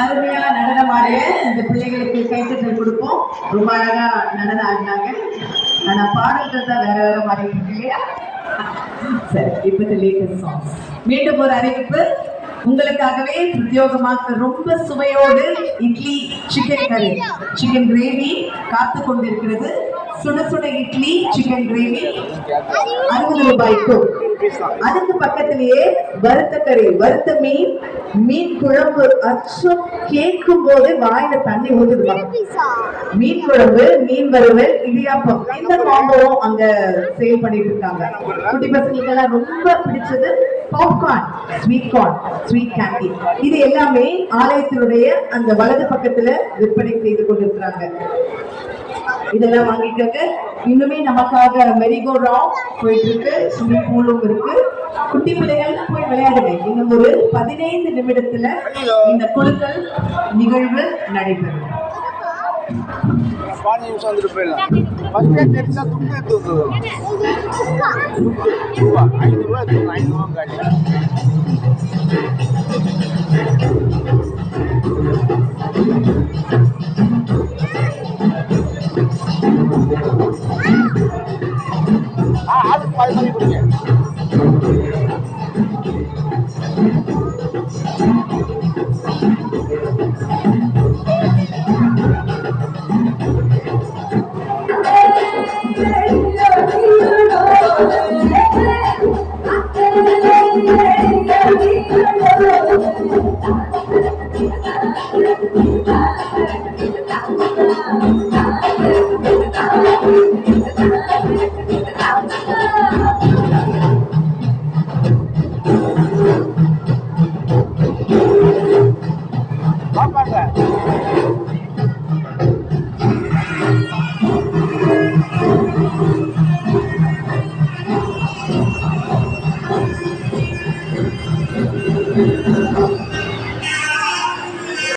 அருமையா நடனமாடிய இந்த பிள்ளைகளுக்கு கைத்தட்டல் கொடுப்போம். ரொம்ப அழகா நடனம் ஆடினாங்க. ஆனா பாடல்கள் தான் வேற வேற மாதிரி இருக்கு இல்லையா? சரி, இப்ப லேட்டஸ்ட் சாங்ஸ். மீண்டும் ஒரு அறிவிப்பு. உங்களுக்காகவே பிரத்யோகமாக ரொம்ப சுவையோடு இட்லி சிக்கன் கறி சிக்கன் கிரேவி காத்து கொண்டிருக்கிறது. சுட சுட இட்லி சிக்கன் கிரேவி 60 ரூபாய்க்கு. அதுக்கு பக்கத்திலேயே வறுத்த கறி, வறுத்த மீன், மீன் குழம்பு. அச்சம், கேட்கும் போது வாயில தண்ணி ஊதுது. மீன் குழம்பு, மீன் வறுவல், இடியாப்பம், இந்த காம்போவும் அங்க சேல் பண்ணிட்டு இருக்காங்க. குட்டி பசங்களுக்கு எல்லாம் ரொம்ப பிடிச்சது popcorn, sweet corn, sweet candy. இது எல்லாமே ஆலயத்தினுடைய அந்த வலது பக்கத்துல விற்பனை செய்து கொண்டிருக்கிறாங்க. இதெல்லாம் வாங்கிக்கோங்க. இன்னுமே நமக்காக மெரிகோ ரவுண்ட் போயிட்டு இருக்கு, ஸ்விம்மிங் பூலும் இருக்கு. குட்டி பிள்ளைகள் போய் விளையாடுங்க. இன்னும் ஒரு 15 நிமிடத்துல இந்த குழுக்கள் நிகழ்வு நடைபெறும்.